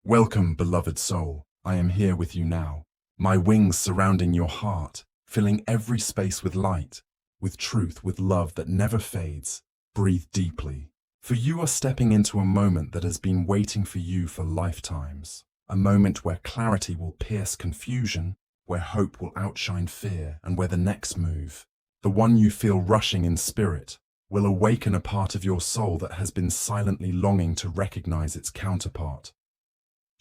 Welcome, beloved soul. I am here with you now. My wings surrounding your heart, filling every space with light, with truth, with love that never fades. Breathe deeply, for you are stepping into a moment that has been waiting for you for lifetimes. A moment where clarity will pierce confusion, where hope will outshine fear, and where the next move, the one you feel rushing in spirit, will awaken a part of your soul that has been silently longing to recognize its counterpart.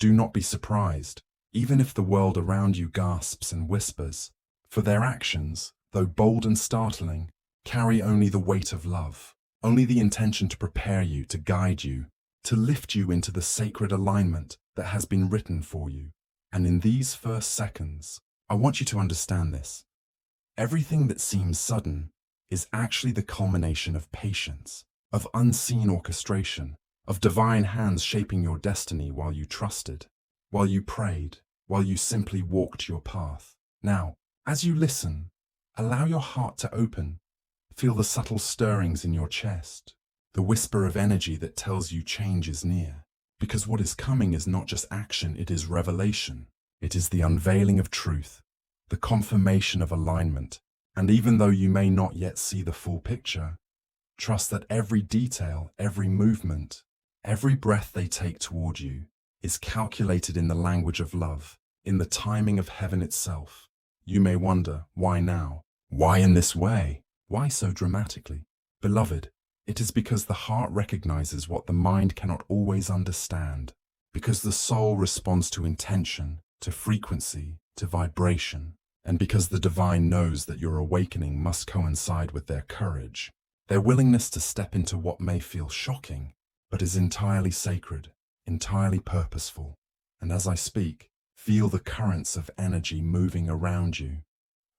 Do not be surprised, even if the world around you gasps and whispers, for their actions, though bold and startling, carry only the weight of love, only the intention to prepare you, to guide you, to lift you into the sacred alignment that has been written for you. And in these first seconds, I want you to understand this. Everything that seems sudden is actually the culmination of patience, of unseen orchestration, of divine hands shaping your destiny while you trusted, while you prayed, while you simply walked your path. Now, as you listen, allow your heart to open. Feel the subtle stirrings in your chest, the whisper of energy that tells you change is near. Because what is coming is not just action, it is revelation. It is the unveiling of truth, the confirmation of alignment. And even though you may not yet see the full picture, trust that every detail, every movement, every breath they take toward you is calculated in the language of love, in the timing of heaven itself. You may wonder, why now? Why in this way? Why so dramatically? Beloved, it is because the heart recognizes what the mind cannot always understand, because the soul responds to intention, to frequency, to vibration, and because the divine knows that your awakening must coincide with their courage, their willingness to step into what may feel shocking, but is entirely sacred, entirely purposeful. And as I speak, feel the currents of energy moving around you.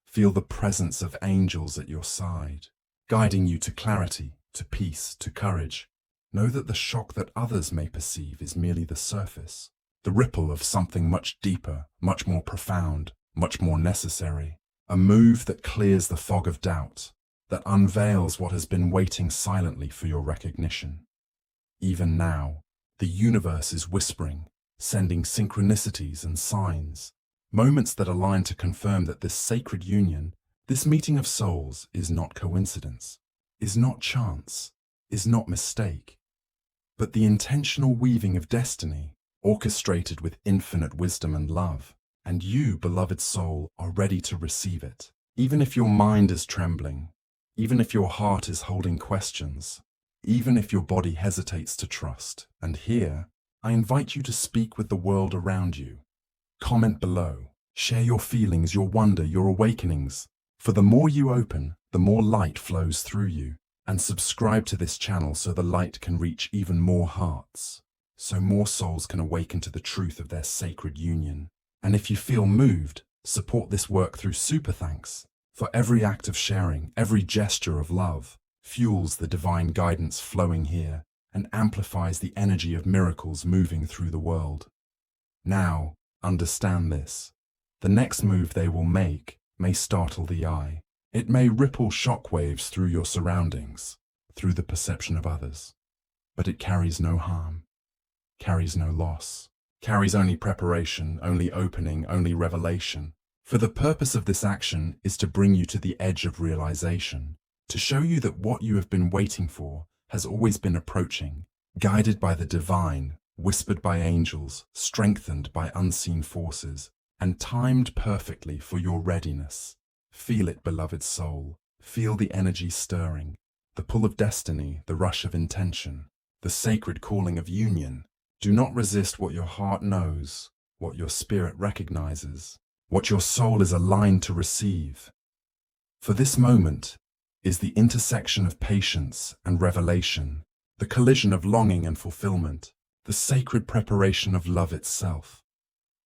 Feel the presence of angels at your side, guiding you to clarity, to peace, to courage. Know that the shock that others may perceive is merely the surface, the ripple of something much deeper, much more profound, much more necessary. A move that clears the fog of doubt, that unveils what has been waiting silently for your recognition. Even now, the universe is whispering, sending synchronicities and signs, moments that align to confirm that this sacred union, this meeting of souls, is not coincidence, is not chance, is not mistake, but the intentional weaving of destiny, orchestrated with infinite wisdom and love. And you, beloved soul, are ready to receive it. Even if your mind is trembling, even if your heart is holding questions, even if your body hesitates to trust. And here, I invite you to speak with the world around you. Comment below. Share your feelings, your wonder, your awakenings. For the more you open, the more light flows through you. And subscribe to this channel so the light can reach even more hearts, so more souls can awaken to the truth of their sacred union. And if you feel moved, support this work through super thanks. For every act of sharing, every gesture of love, fuels the divine guidance flowing here and amplifies the energy of miracles moving through the world. Now, understand this. The next move they will make may startle the eye. It may ripple shockwaves through your surroundings, through the perception of others. But it carries no harm, carries no loss, carries only preparation, only opening, only revelation. For the purpose of this action is to bring you to the edge of realization, to show you that what you have been waiting for has always been approaching, guided by the divine, whispered by angels, strengthened by unseen forces, and timed perfectly for your readiness. Feel it, beloved soul. Feel the energy stirring, the pull of destiny, the rush of intention, the sacred calling of union. Do not resist what your heart knows, what your spirit recognizes, what your soul is aligned to receive. For this moment is the intersection of patience and revelation, the collision of longing and fulfillment, the sacred preparation of love itself.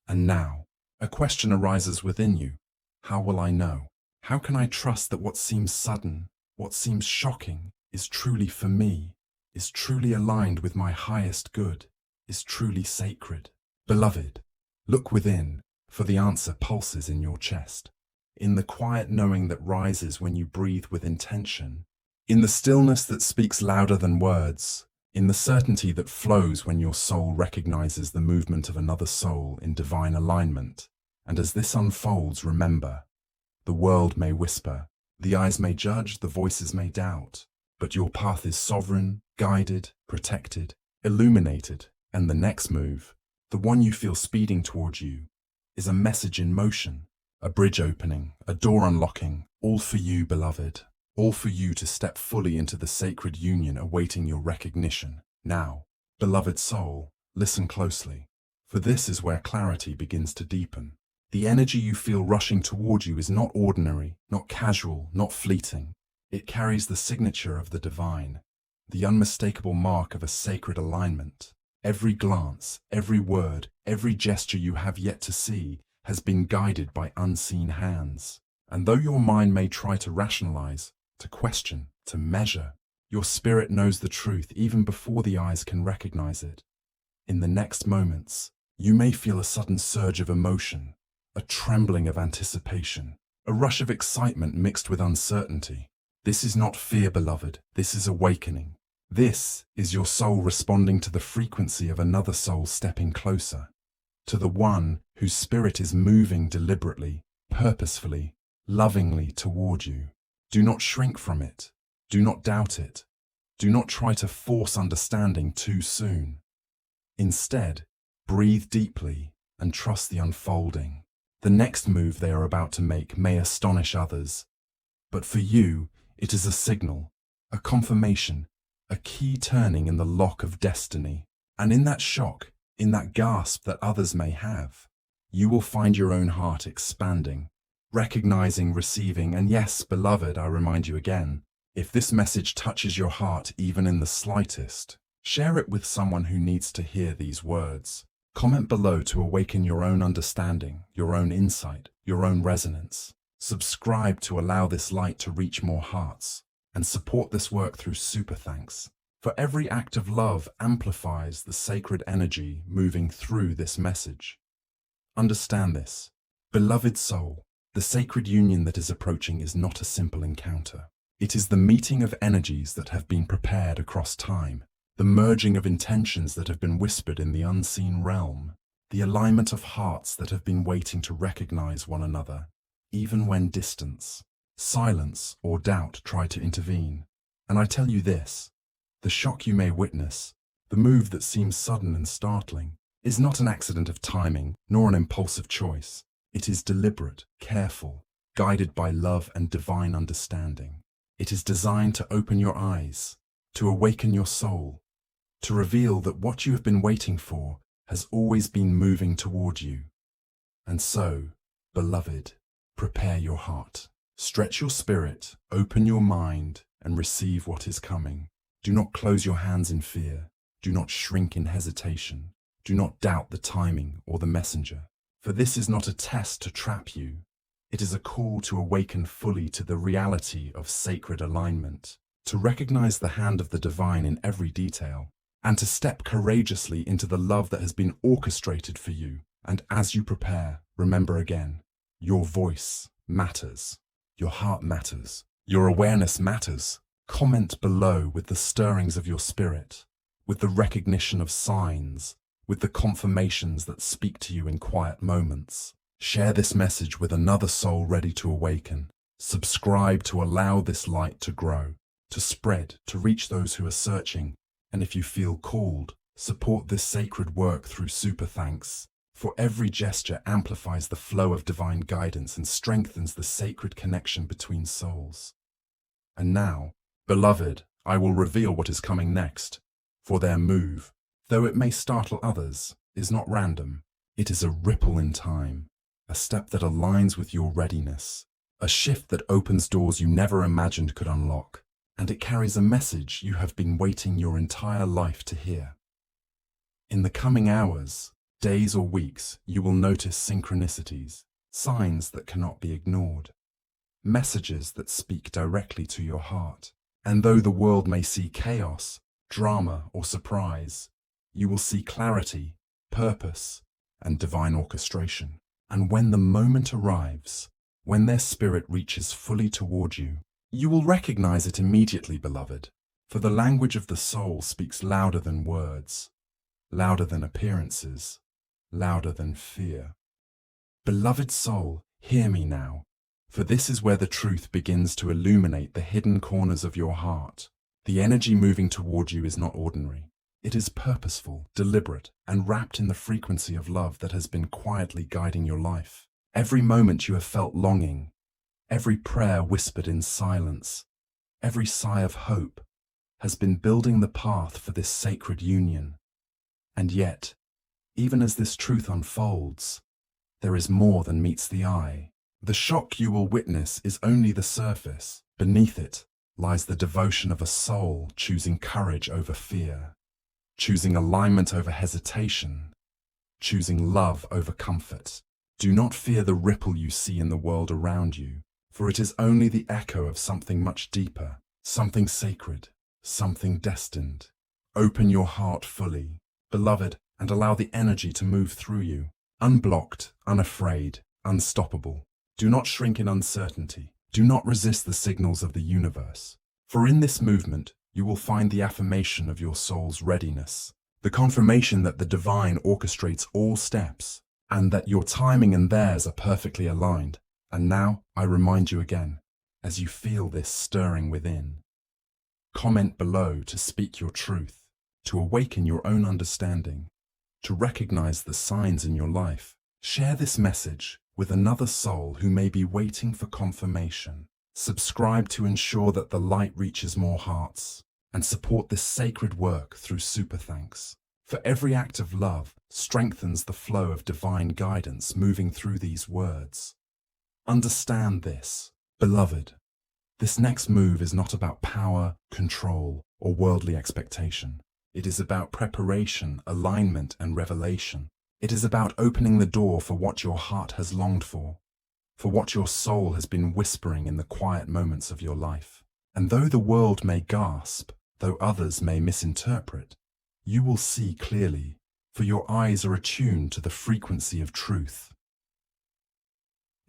And now, a question arises within you. How will I know? How can I trust that what seems sudden, what seems shocking, is truly for me, is truly aligned with my highest good, is truly sacred? Beloved, look within, for the answer pulses in your chest, in the quiet knowing that rises when you breathe with intention, in the stillness that speaks louder than words, in the certainty that flows when your soul recognizes the movement of another soul in divine alignment. And as this unfolds, remember, the world may whisper, the eyes may judge, the voices may doubt, but your path is sovereign, guided, protected, illuminated, and the next move, the one you feel speeding toward you, is a message in motion, a bridge opening, a door unlocking, all for you, beloved, all for you to step fully into the sacred union awaiting your recognition. Now, beloved soul, listen closely, for this is where clarity begins to deepen. The energy you feel rushing toward you is not ordinary, not casual, not fleeting. It carries the signature of the divine, the unmistakable mark of a sacred alignment. Every glance, every word, every gesture you have yet to see has been guided by unseen hands. And though your mind may try to rationalize, to question, to measure, your spirit knows the truth even before the eyes can recognize it. In the next moments, you may feel a sudden surge of emotion, a trembling of anticipation, a rush of excitement mixed with uncertainty. This is not fear, beloved. This is awakening. This is your soul responding to the frequency of another soul stepping closer, to the one whose spirit is moving deliberately, purposefully, lovingly toward you. Do not shrink from it. Do not doubt it. Do not try to force understanding too soon. Instead, breathe deeply and trust the unfolding. The next move they are about to make may astonish others, but for you, it is a signal, a confirmation, a key turning in the lock of destiny. And in that shock, in that gasp that others may have, you will find your own heart expanding, recognizing, receiving, and yes, beloved, I remind you again, if this message touches your heart even in the slightest, share it with someone who needs to hear these words. Comment below to awaken your own understanding, your own insight, your own resonance. Subscribe to allow this light to reach more hearts, and support this work through super thanks. For every act of love amplifies the sacred energy moving through this message. Understand this, beloved soul, the sacred union that is approaching is not a simple encounter. It is the meeting of energies that have been prepared across time, the merging of intentions that have been whispered in the unseen realm, the alignment of hearts that have been waiting to recognize one another, even when distance, silence, or doubt try to intervene. And I tell you this, the shock you may witness, the move that seems sudden and startling, is not an accident of timing, nor an impulsive choice. It is deliberate, careful, guided by love and divine understanding. It is designed to open your eyes, to awaken your soul, to reveal that what you have been waiting for has always been moving toward you. And so, beloved, prepare your heart, stretch your spirit, open your mind, and receive what is coming. Do not close your hands in fear. Do not shrink in hesitation. Do not doubt the timing or the messenger. For this is not a test to trap you. It is a call to awaken fully to the reality of sacred alignment, to recognize the hand of the divine in every detail, and to step courageously into the love that has been orchestrated for you. And as you prepare, remember again, your voice matters, your heart matters, your awareness matters. Comment below with the stirrings of your spirit, with the recognition of signs, with the confirmations that speak to you in quiet moments. Share this message with another soul ready to awaken. Subscribe to allow this light to grow, to spread, to reach those who are searching. And if you feel called, support this sacred work through super thanks. For every gesture amplifies the flow of divine guidance and strengthens the sacred connection between souls. And now, beloved, I will reveal what is coming next. For their move, though it may startle others, is not random. It is a ripple in time, a step that aligns with your readiness, a shift that opens doors you never imagined could unlock. And it carries a message you have been waiting your entire life to hear. In the coming hours, days or weeks, you will notice synchronicities, signs that cannot be ignored, messages that speak directly to your heart. And though the world may see chaos, drama, or surprise, you will see clarity, purpose, and divine orchestration. And when the moment arrives, when their spirit reaches fully toward you, you will recognize it immediately, beloved. For the language of the soul speaks louder than words, louder than appearances, louder than fear. Beloved soul, hear me now, for this is where the truth begins to illuminate the hidden corners of your heart. The energy moving toward you is not ordinary. It is purposeful, deliberate, and wrapped in the frequency of love that has been quietly guiding your life. Every moment you have felt longing, every prayer whispered in silence, every sigh of hope has been building the path for this sacred union. And yet, even as this truth unfolds, there is more than meets the eye. The shock you will witness is only the surface. Beneath it lies the devotion of a soul choosing courage over fear, choosing alignment over hesitation, choosing love over comfort. Do not fear the ripple you see in the world around you, for it is only the echo of something much deeper, something sacred, something destined. Open your heart fully, beloved, and allow the energy to move through you, unblocked, unafraid, unstoppable. Do not shrink in uncertainty. Do not resist the signals of the universe. For in this movement, you will find the affirmation of your soul's readiness, the confirmation that the divine orchestrates all steps, and that your timing and theirs are perfectly aligned. And now, I remind you again, as you feel this stirring within, comment below to speak your truth, to awaken your own understanding, to recognize the signs in your life. Share this message with another soul who may be waiting for confirmation. Subscribe to ensure that the light reaches more hearts, and support this sacred work through super thanks. For every act of love strengthens the flow of divine guidance moving through these words. Understand this, beloved. This next move is not about power, control, or worldly expectation. It is about preparation, alignment, and revelation. It is about opening the door for what your heart has longed for what your soul has been whispering in the quiet moments of your life. And though the world may gasp, though others may misinterpret, you will see clearly, for your eyes are attuned to the frequency of truth.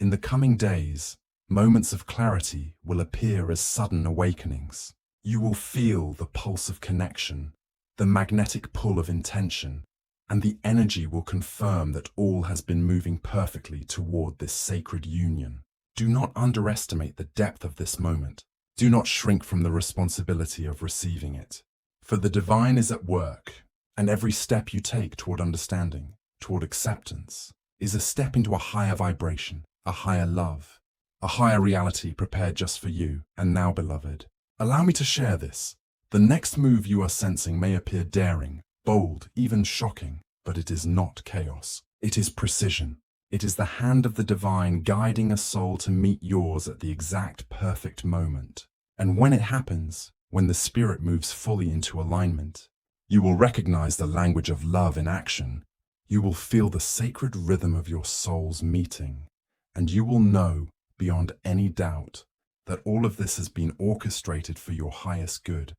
In the coming days, moments of clarity will appear as sudden awakenings. You will feel the pulse of connection, the magnetic pull of intention, and the energy will confirm that all has been moving perfectly toward this sacred union. Do not underestimate the depth of this moment. Do not shrink from the responsibility of receiving it. For the divine is at work, and every step you take toward understanding, toward acceptance, is a step into a higher vibration, a higher love, a higher reality prepared just for you. And now, beloved, allow me to share this. The next move you are sensing may appear daring, bold, even shocking, but it is not chaos. It is precision. It is the hand of the divine guiding a soul to meet yours at the exact perfect moment. And when it happens, when the spirit moves fully into alignment, you will recognize the language of love in action. You will feel the sacred rhythm of your soul's meeting, and you will know, beyond any doubt, that all of this has been orchestrated for your highest good.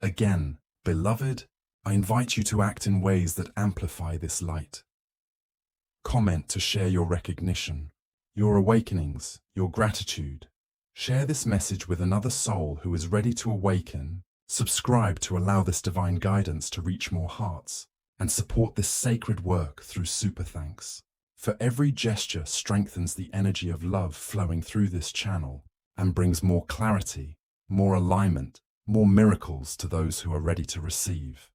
Again, beloved, I invite you to act in ways that amplify this light. Comment to share your recognition, your awakenings, your gratitude. Share this message with another soul who is ready to awaken. Subscribe to allow this divine guidance to reach more hearts, and support this sacred work through super thanks. For every gesture strengthens the energy of love flowing through this channel and brings more clarity, more alignment, more miracles to those who are ready to receive.